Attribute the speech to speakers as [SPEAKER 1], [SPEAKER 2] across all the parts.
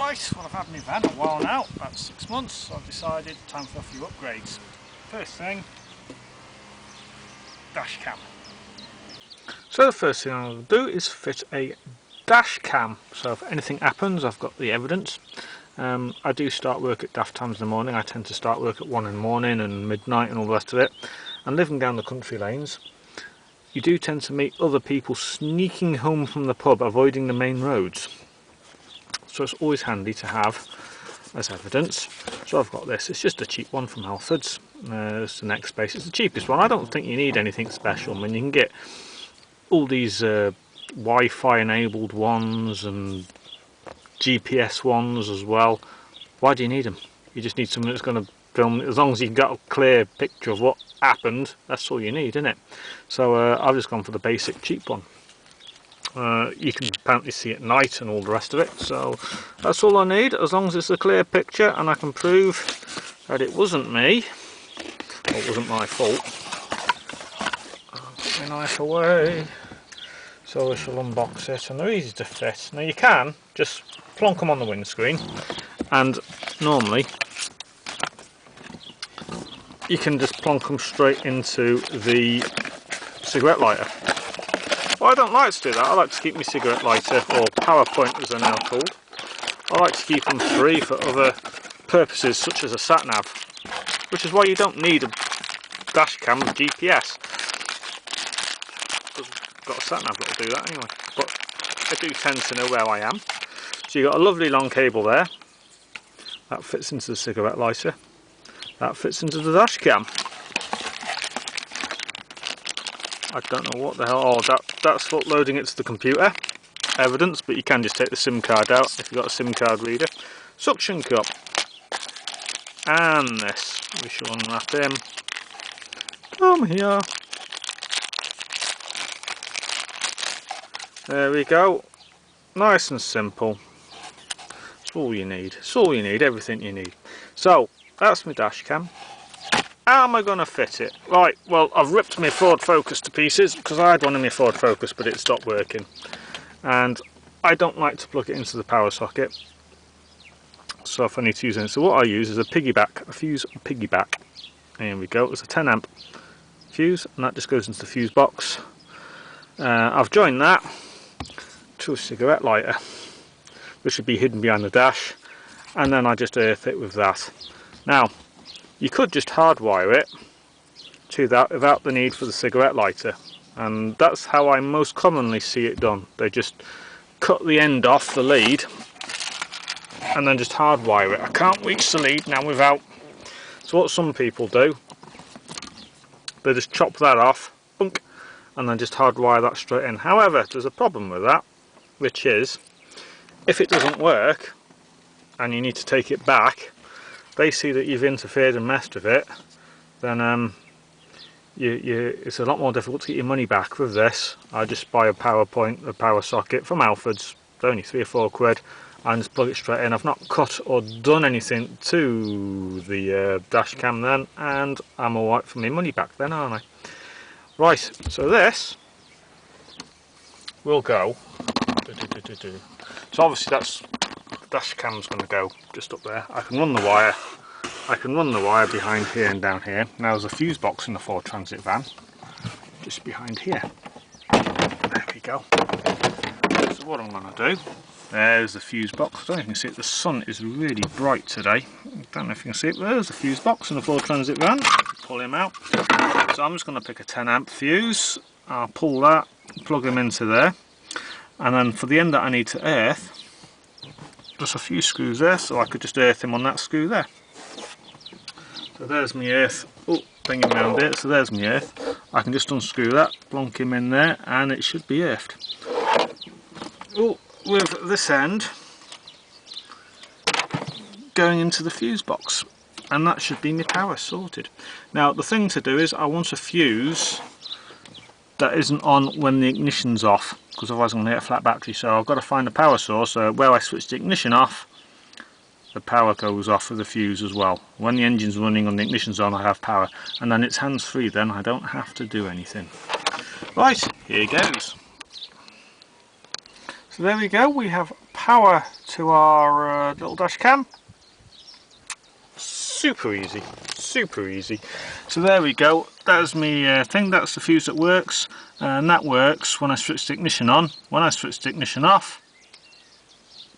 [SPEAKER 1] Right, well I've had my van a while now, about 6 months, so I've decided time for a few upgrades. First thing, dash cam. So the first thing I'll do is fit a dash cam, so if anything happens I've got the evidence. I do start work at daft times in the morning. I tend to start work at 1 in the morning and midnight and all the rest of it, and living down the country lanes you do tend to meet other people sneaking home from the pub, avoiding the main roads. So it's always handy to have as evidence. So I've got this, it's just a cheap one from Halfords. It's the next space, it's the cheapest one. I don't think you need anything special. I mean, you can get all these Wi-Fi enabled ones and GPS ones as well. Why do you need them? You just need something that's going to film, as long as you've got a clear picture of what happened, that's all you need, isn't it? So I've just gone for the basic cheap one. You can apparently see at night and all the rest of it, so that's all I need, as long as it's a clear picture and I can prove that it wasn't me, or it wasn't my fault. I'll put my knife away, so we shall unbox it, and they're easy to fit. Now you can just plonk them on the windscreen, and normally you can just plonk them straight into the cigarette lighter. Well, I don't like to do that. I like to keep my cigarette lighter, or PowerPoint as they're now called. I like to keep them free for other purposes such as a sat-nav, which is why you don't need a dash cam with GPS. I've got a sat-nav that'll do that anyway, but I do tend to know where I am. So you've got a lovely long cable there. That fits into the cigarette lighter. That fits into the dash cam. I don't know what the hell, that's for loading it to the computer, evidence, but you can just take the SIM card out if you've got a SIM card reader. Suction cup, and this, we shall unwrap him. Come here. There we go, nice and simple. It's all you need, it's all you need, everything you need. So, that's my dash cam. How am I going to fit it? Right, well, I've ripped my Ford Focus to pieces because I had one in my Ford Focus but it stopped working, and I don't like to plug it into the power socket, so if I need to use it, so what I use is a piggyback, a fuse piggyback. Here we go, it's a 10 amp fuse and that just goes into the fuse box. I've joined that to a cigarette lighter which should be hidden behind the dash, and then I just earth it with that. Now you could just hardwire it to that without the need for the cigarette lighter, and that's how I most commonly see it done. They just cut the end off the lead and then just hardwire it. I can't reach the lead now without, so what some people do, they just chop that off, bunk, and then just hardwire that straight in. However, there's a problem with that, which is if it doesn't work and you need to take it back, they see that you've interfered and messed with it, then it's a lot more difficult to get your money back with this. I just buy a power socket from Halfords, it's only 3 or 4 quid, and just plug it straight in. I've not cut or done anything to the dash cam then, and I'm alright for my money back then, aren't I? Right, so this will go, so obviously that's, dash cam's going to go just up there. I can run the wire behind here and down here. Now there's a fuse box in the Ford Transit van just behind here. There we go. So what I'm going to do, there's the fuse box. I don't know if you can see it, the sun is really bright today. I don't know if you can see it, but there's the fuse box in the Ford Transit van. Pull him out. So I'm just going to pick a 10 amp fuse. I'll pull that, plug him into there, and then for the end that I need to earth, just a few screws there, so I could just earth him on that screw there. So there's my earth. Oh, bring him round here. So there's my earth. I can just unscrew that, plonk him in there, and it should be earthed. Oh, with this end going into the fuse box, and that should be my power sorted. Now the thing to do is I want a fuse that isn't on when the ignition's off, because otherwise I'm going to get a flat battery. So I've got to find a power source where I switch the ignition off, the power goes off with the fuse as well. When the engine's running and the ignition's on, I have power, and then it's hands-free, then I don't have to do anything. Right, here goes. So there we go, we have power to our little dash cam. Super easy, super easy. So there we go, that's my thing, that's the fuse that works, and that works when I switch the ignition on. When I switch the ignition off,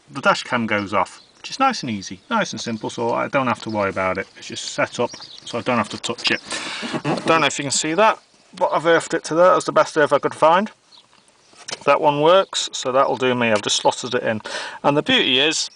[SPEAKER 1] the dash cam goes off. Just nice and easy, nice and simple, so I don't have to worry about it. It's just set up so I don't have to touch it. Don't know if you can see that, but I've earthed it to there. That's the best earth I could find. That one works, so that'll do me. I've just slotted it in. And the beauty is,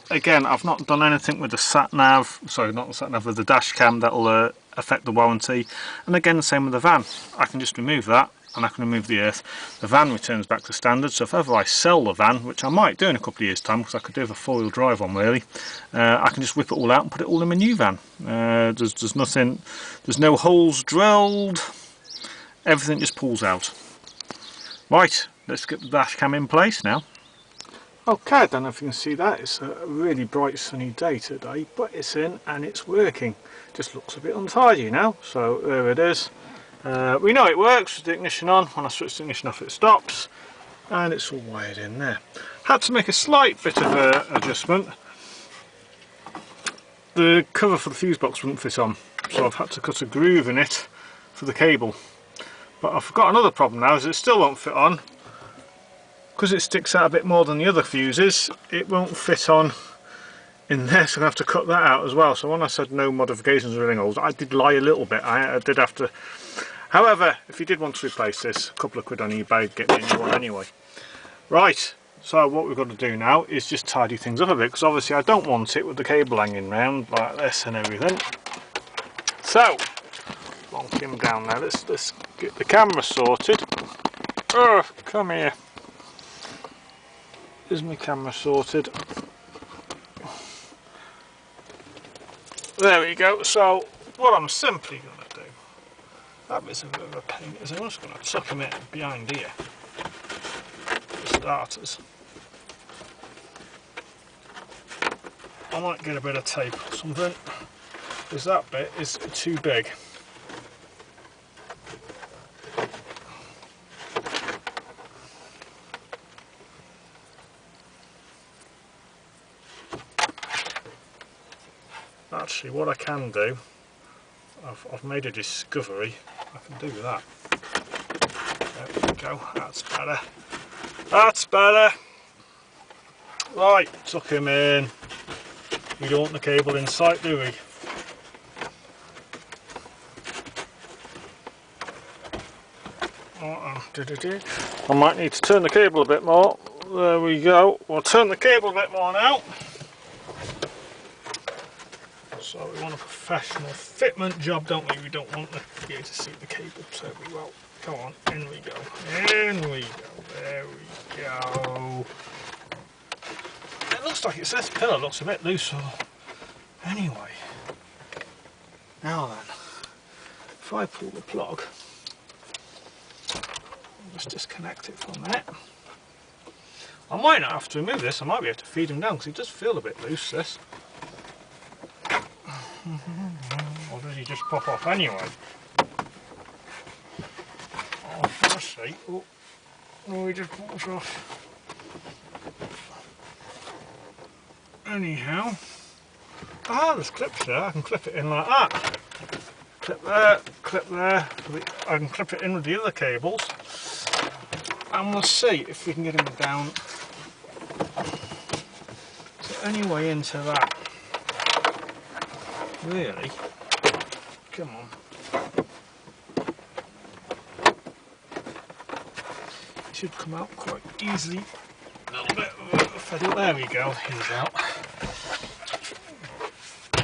[SPEAKER 1] again, I've not done anything with the sat-nav, sorry, not the sat-nav, with the dash cam that'll affect the warranty. And again, the same with the van. I can just remove that, and I can remove the earth. The van returns back to standard, so if ever I sell the van, which I might do in a couple of years' time, because I could do with a four-wheel drive one really, I can just whip it all out and put it all in my new van. There's nothing, there's no holes drilled, everything just pulls out. Right, let's get the dash cam in place now. Okay, I don't know if you can see that, it's a really bright sunny day today, but it's in and it's working. Just looks a bit untidy now, so there it is. We know it works with the ignition on. When I switch the ignition off it stops, and it's all wired in there. Had to make a slight bit of an adjustment. The cover for the fuse box wouldn't fit on, so I've had to cut a groove in it for the cable. But I've got another problem now, is it still won't fit on. Because it sticks out a bit more than the other fuses, it won't fit on in there, so I'm going to have to cut that out as well. So when I said no modifications or anything else, I did lie a little bit. I did have to. However, if you did want to replace this, a couple of quid on eBay, get me a new one anyway. Right, so what we've got to do now is just tidy things up a bit, because obviously I don't want it with the cable hanging round like this and everything. So, bonk him down now. Let's get the camera sorted. Oh, come here. Is my camera sorted? There we go. So what I'm simply going to do, that bit's a bit of a pain, is I'm just going to tuck him in behind here for starters. I might get a bit of tape or something, because that bit is too big. Actually, what I can do, I've made a discovery, I can do that. There we go, that's better. That's better. Right, tuck him in. We don't want the cable in sight, do we? I might need to turn the cable a bit more. There we go. We'll turn the cable a bit more now. So we want a professional fitment job, don't we? We don't want the gear to see the cable terribly well. Come on, in we go. In we go. There we go. It looks like it's this pillar looks a bit loose. Anyway, now then, if I pull the plug, I'll just disconnect it for a minute. I might not have to remove this. I might be able to feed him down because he does feel a bit loose. This. Or does he just pop off anyway? Oh, for God's sake. Oh, no, he just pops off. Anyhow. Ah, there's clips there. I can clip it in like that. Clip there, clip there. I can clip it in with the other cables. And we'll see if we can get him down to any way into that. Really? Come on. It should come out quite easily. A little bit of a fiddle. There we go. He's out.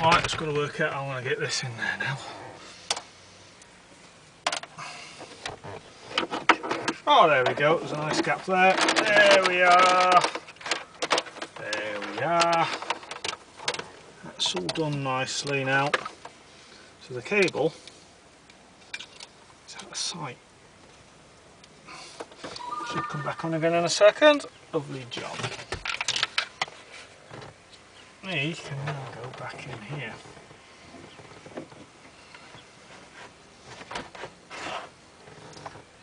[SPEAKER 1] Alright, just got to work out how I want to get this in there now. Oh, there we go. There's a nice gap there. There we are. There we are. That's all done nicely now. So the cable is out of sight. Should come back on again in a second. Lovely job. We can now go back in here.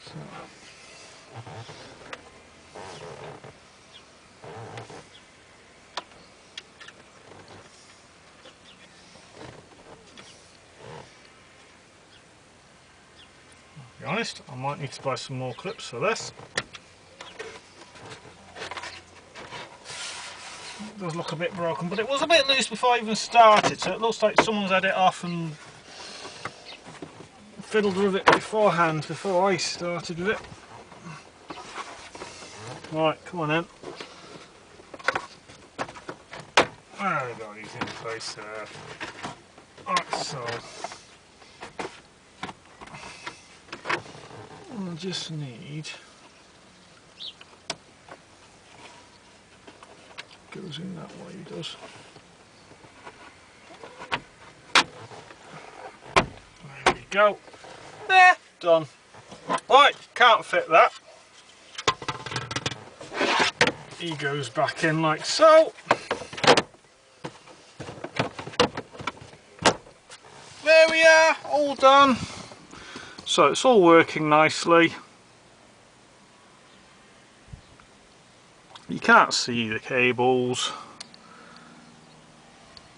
[SPEAKER 1] So. be honest. I might need to buy some more clips for this. It does look a bit broken, but it was a bit loose before I even started, so it looks like someone's had it off and fiddled with it beforehand, before I started with it. Right, come on then. There we go, he's in place there. Right, so I just need, goes in that way, he does. There we go. There, done. Right, can't fit that. He goes back in like so. There we are, all done. So it's all working nicely. You can't see the cables.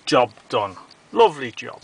[SPEAKER 1] Job done. Lovely job.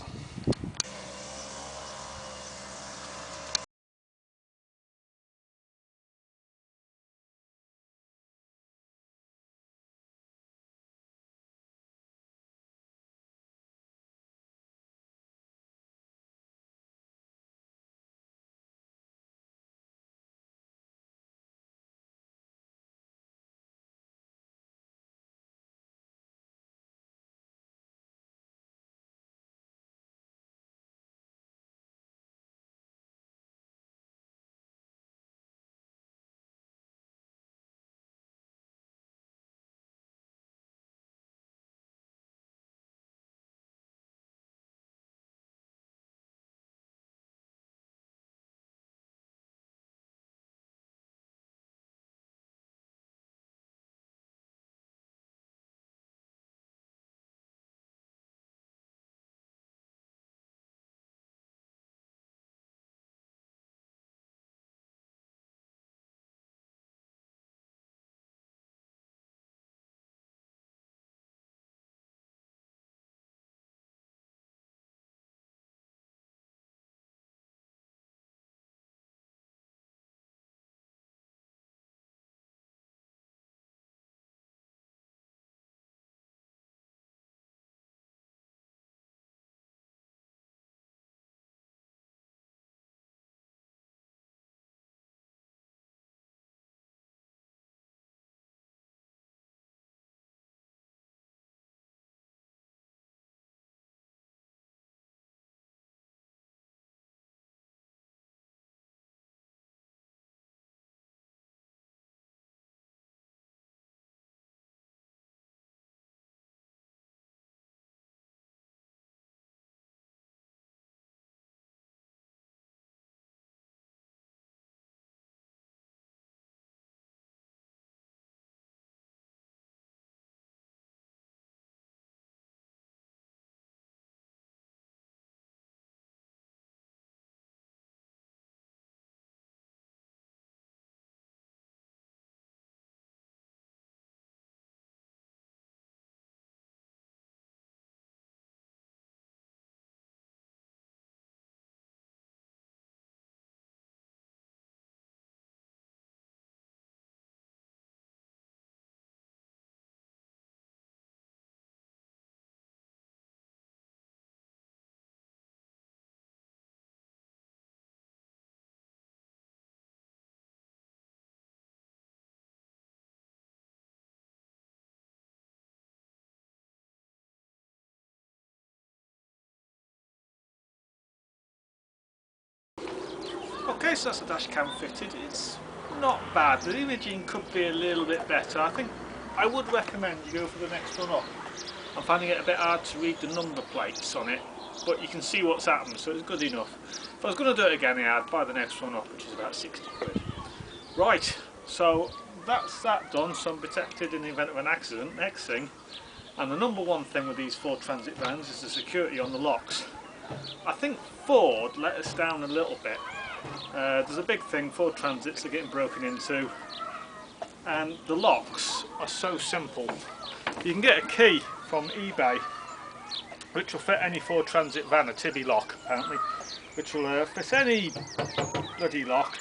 [SPEAKER 1] Okay, so that's the dash cam fitted. It's not bad. The imaging could be a little bit better. I think I would recommend you go for the next one up. I'm finding it a bit hard to read the number plates on it, but you can see what's happened, so it's good enough. If I was going to do it again, I'd buy the next one up, which is about 60 quid. Right, so that's that done, so I'm protected in the event of an accident. Next thing, and the number one thing with these Ford Transit vans is the security on the locks. I think Ford let us down a little bit. There's a big thing, Ford Transits are getting broken into, and the locks are so simple. You can get a key from eBay which will fit any Ford Transit van, a Tibby lock apparently, which will fit any bloody lock,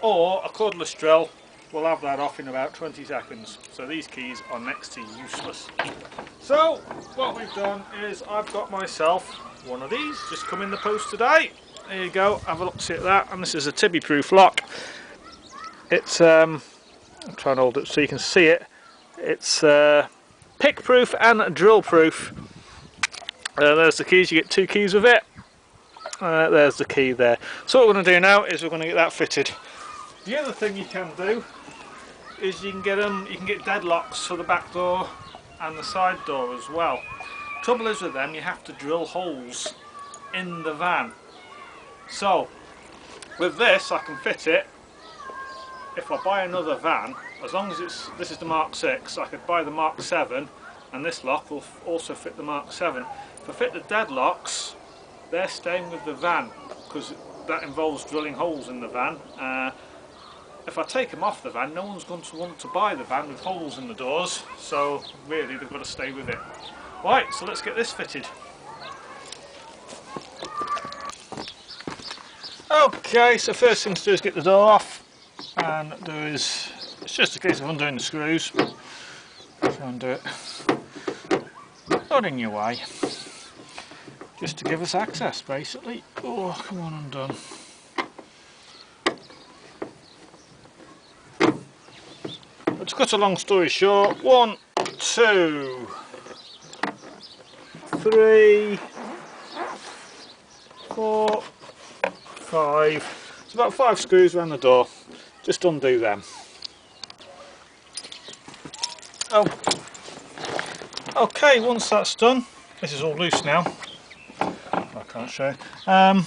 [SPEAKER 1] or a cordless drill will have that off in about 20 seconds. So these keys are next to useless. So what we've done is I've got myself one of these, just come in the post today. There you go, have a look, see at that. And this is a Tibby proof lock. It's I'll try and hold it so you can see it. It's pick proof and drill proof. There's the keys, you get 2 keys with it. There's the key there. So what we're going to do now is we're going to get that fitted. The other thing you can do is you can get deadlocks for the back door and the side door as well. Trouble is with them, you have to drill holes in the van. So with this I can fit it. If I buy another van, as long as this is the Mark 6, I could buy the Mark 7 and this lock will also fit the Mark 7. If I fit the deadlocks, they're staying with the van because that involves drilling holes in the van. If I take them off the van, no one's going to want to buy the van with holes in the doors, so really they've got to stay with it. Right, so let's get this fitted. Okay, so first thing to do is get the door off, and it's just a case of undoing the screws. If you undo it, not in your way, just to give us access basically. Oh, come on, undone. But to cut a long story short, 1, 2, 3, 4, 5. It's about 5 screws around the door. Just undo them. Oh, okay. Once that's done, this is all loose now. I can't show you.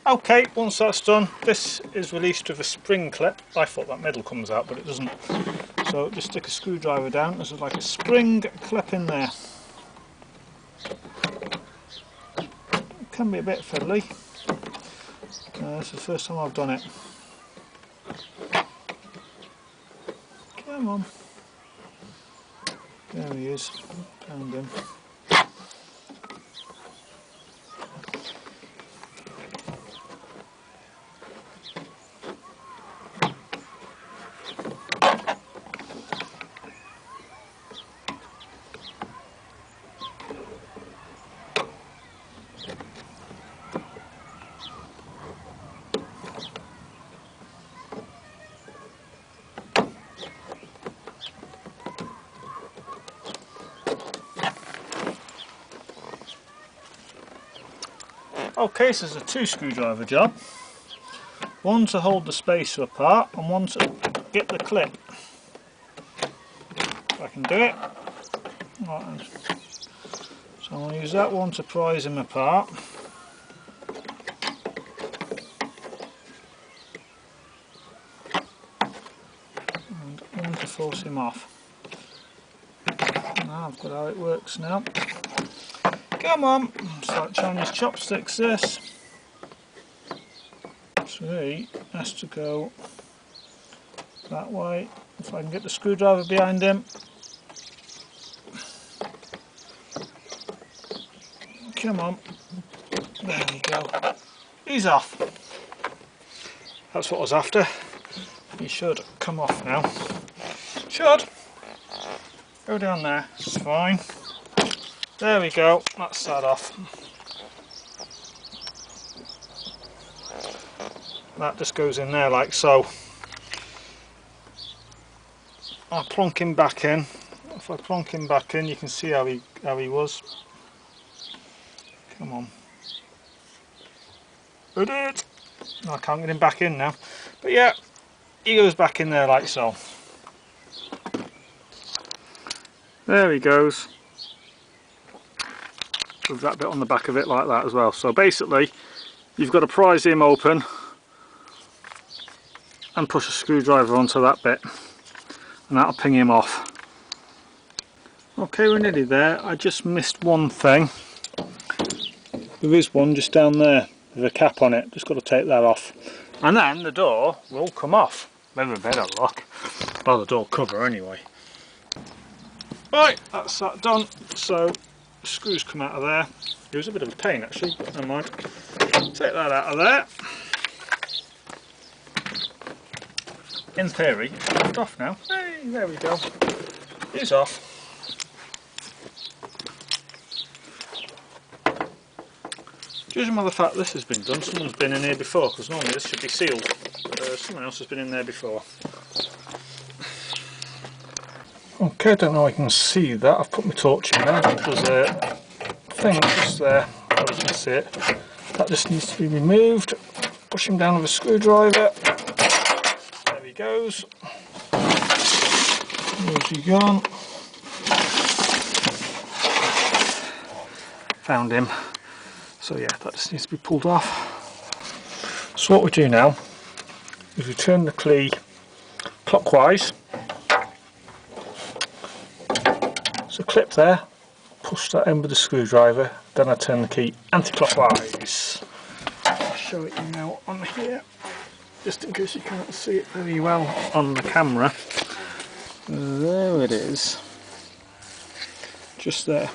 [SPEAKER 1] Okay, once that's done, this is released with a spring clip. I thought that middle comes out, but it doesn't. So just stick a screwdriver down. There's like a spring clip in there. It can be a bit fiddly. This is the first time I've done it. Come on. There he is. Found him. Okay, so there's a 2 screwdriver job. One to hold the spacer apart and one to get the clip. If I can do it. Right, so I'm going to use that one to prise him apart. And one to force him off. Now I've got how it works now. Come on, it's like Chinese chopsticks this. So he has to go that way. If I can get the screwdriver behind him. Come on. There we go. He's off. That's what I was after. He should come off now. Should. Go down there, it's fine. There we go, that's that off. That just goes in there like so. I'll plonk him back in. If I plonk him back in, you can see how he was. Come on. Did it? No, I can't get him back in now. But yeah, he goes back in there like so. There he goes. With that bit on the back of it like that as well. So basically you've got to prise him open and push a screwdriver onto that bit and that'll ping him off. Okay, we're nearly there. I just missed one thing. There is one just down there with a cap on it. Just got to take that off and then the door will come off with a bit of luck. Well, the door cover anyway. Right, that's that done. So screws come out of there. It was a bit of a pain actually, but never mind. Take that out of there. in theory, it's off now. Hey, there we go. It's off. Judging by the fact this has been done, someone's been in here before, because normally this should be sealed. Someone else has been in there before. Okay, I don't know if you can see that. I've put my torch in there. There's a thing just there. I can see it. That just needs to be removed. Push him down with a screwdriver. There he goes. Where's he gone? Found him. So yeah, that just needs to be pulled off. So what we do now is we turn the key clockwise. So clip there, push that in with the screwdriver, then I turn the key anti-clockwise. I'll show it you now on here, just in case you can't see it very well on the camera. There it is, just there.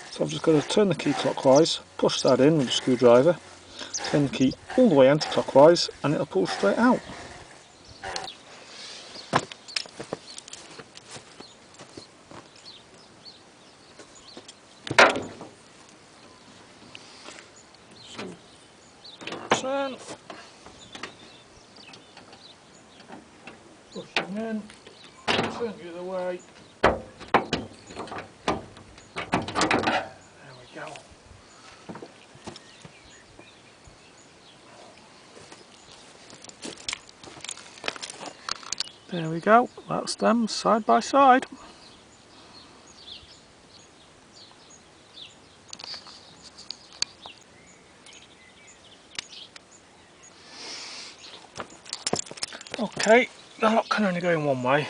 [SPEAKER 1] So I've just got to turn the key clockwise, push that in with the screwdriver, turn the key all the way anti-clockwise, and it'll pull straight out. Turn, push him in, turn the other way, there we go. There we go, that's them side by side. Okay, the lock can only go in one way.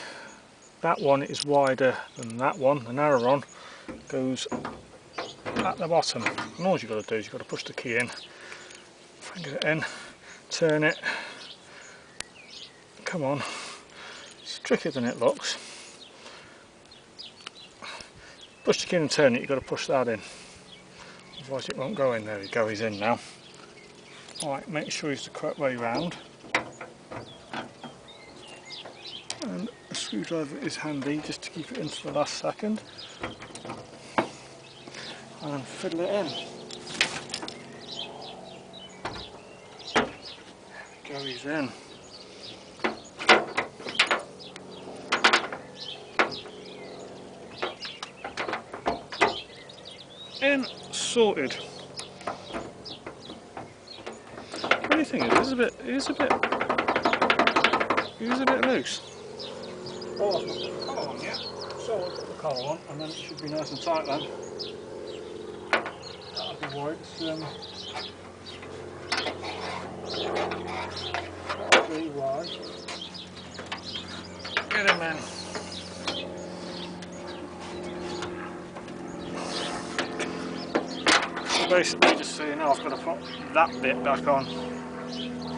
[SPEAKER 1] That one is wider than that one. The narrow one goes at the bottom. And all you've got to do is you've got to push the key in, get it in, turn it. Come on, it's trickier than it looks. Push the key in and turn it, you've got to push that in. Otherwise it won't go in. There we go, he's in now. Alright, make sure he's the correct way round. And a screwdriver is handy just to keep it in to the last second. And fiddle it in. There we go, he's in. In, sorted. Funny thing is, it is a bit loose. Oh, I've not put the collar on yet. So I'll put the collar on and then it should be nice and tight then. That'll be why that'll be why. Get him in. So basically, just so you know, I've got to put that bit back on.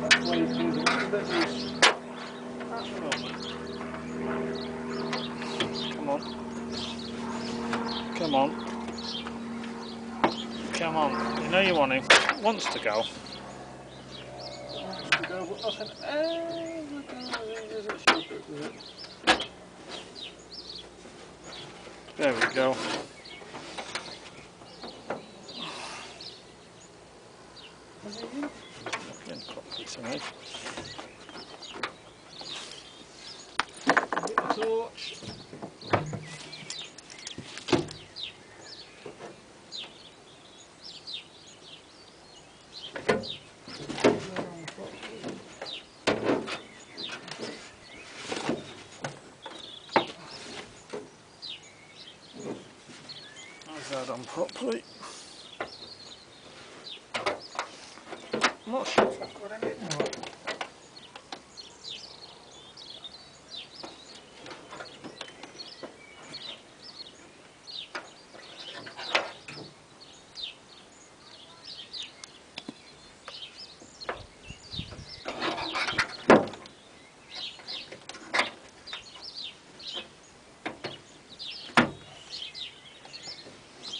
[SPEAKER 1] That's why you can do a bit loose. That's normal. Come on. Come on. Come on. You know you want him. He wants to go. He wants to go, but nothing ever goes, is it? There we go. Looking properly tonight. Get the torch. How's that on properly? I'm not sure if I've got any more.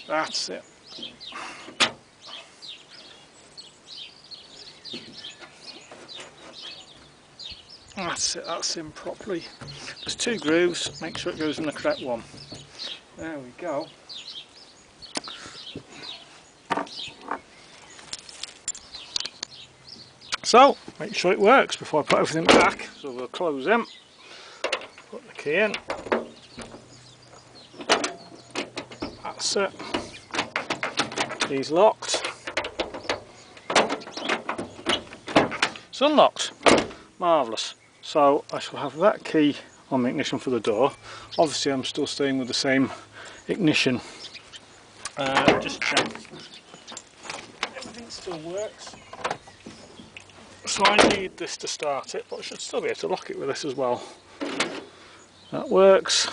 [SPEAKER 1] That's it. That's it, that's in properly. There's 2 grooves, make sure it goes in the correct one. There we go. So, make sure it works before I put everything back. So we'll close them, put the key in. That's it. He's locked. It's unlocked. Marvellous. So I shall have that key on the ignition for the door. Obviously I'm still staying with the same ignition. Just check. Everything still works. So I need this to start it, but I should still be able to lock it with this as well. That works.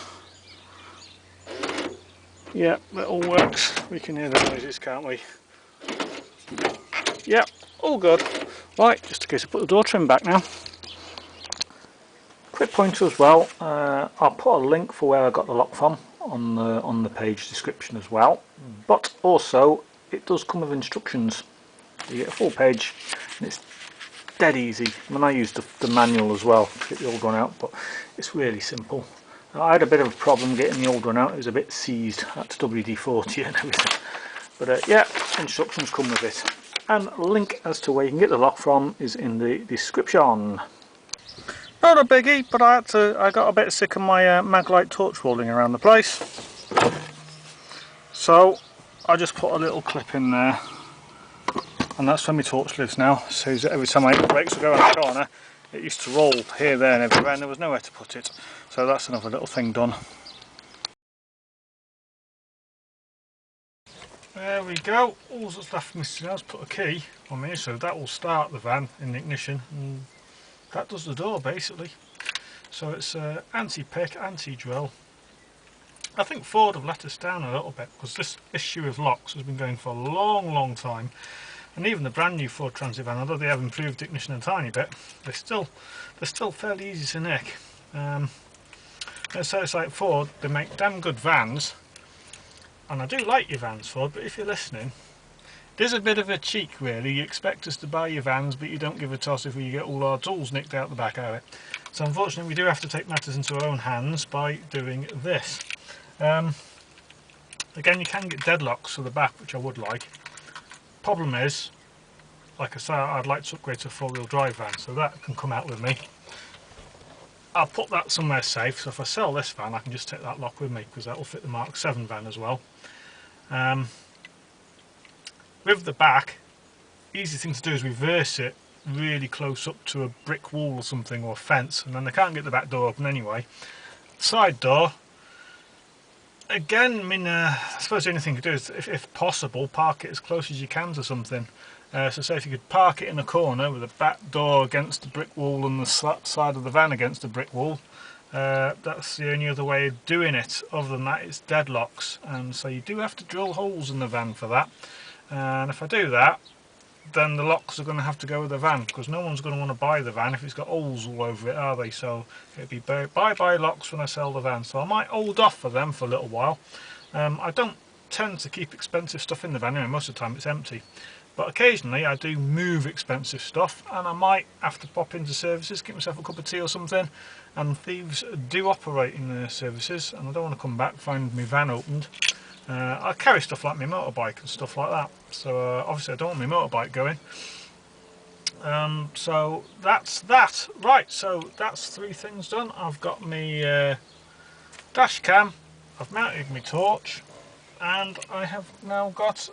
[SPEAKER 1] Yeah, that all works. We can hear the noises, can't we? Yeah, all good. Right, just in case I put the door trim back now. Quick pointer as well. I'll put a link for where I got the lock from on the page description as well. But also, it does come with instructions. You get a full page, and it's dead easy. I mean, I used the manual as well to get the old one out, but it's really simple. I had a bit of a problem getting the old one out. It was a bit seized. That's WD-40 and everything. But yeah, instructions come with it. And a link as to where you can get the lock from is in the description. Not a biggie, but I got a bit sick of my Maglite torch rolling around the place. So I just put a little clip in there. And that's where my torch lives now. So that every time I hit the brakes or go around the corner, it used to roll here, there and everywhere, and there was nowhere to put it. So that's another little thing done. There we go. All that's left for me to do is put a key on here, so that will start the van in the ignition, and that does the door basically. So it's anti-pick, anti-drill. I think Ford have let us down a little bit, because this issue of locks has been going for a long time. And even the brand new Ford Transit van, although they have improved the ignition a tiny bit, they're still fairly easy to nick. So it's like Ford, they make damn good vans, and I do like your vans, Ford, but if you're listening, there's a bit of a cheek really. You expect us to buy your vans, but you don't give a toss if we get all our tools nicked out the back of it. So unfortunately we do have to take matters into our own hands by doing this. Again, you can get deadlocks for the back, which I would like. Problem is, like I say, I'd like to upgrade to a 4-wheel drive van, so that can come out with me. I'll put that somewhere safe, so if I sell this van I can just take that lock with me, because that will fit the Mark 7 van as well. With the back, easy thing to do is reverse it really close up to a brick wall or something, or a fence, and then they can't get the back door open anyway. Side door, again, I mean, I suppose the only thing to do is, if possible, park it as close as you can to something. So say if you could park it in a corner with the back door against the brick wall and the side of the van against the brick wall, that's the only other way of doing it. Other than that, it's deadlocks, and so you do have to drill holes in the van for that. And if I do that, then the locks are going to have to go with the van, because no one's going to want to buy the van if it's got holes all over it, are they? So it'd be bye locks when I sell the van. So I might hold off for them for a little while. I don't tend to keep expensive stuff in the van anyway. Most of the time it's empty, but occasionally I do move expensive stuff, and I might have to pop into services, get myself a cup of tea or something. And thieves do operate in the services, and I don't want to come back find my van opened. I carry stuff like my motorbike and stuff like that, so obviously I don't want my motorbike going. So that's that. Right, so that's 3 things done. I've got my dash cam, I've mounted my torch, and I have now got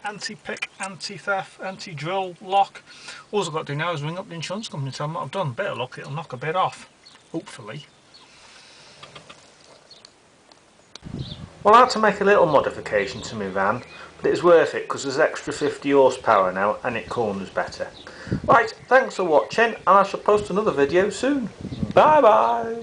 [SPEAKER 1] anti-pick, anti-theft, anti-drill lock. All I've got to do now is ring up the insurance company and tell them what I've done. Bit of luck, it'll knock a bit off, hopefully. Well, I had to make a little modification to my van, but it's worth it because there's extra 50 horsepower now and it corners better. Right, thanks for watching, and I shall post another video soon. Bye bye!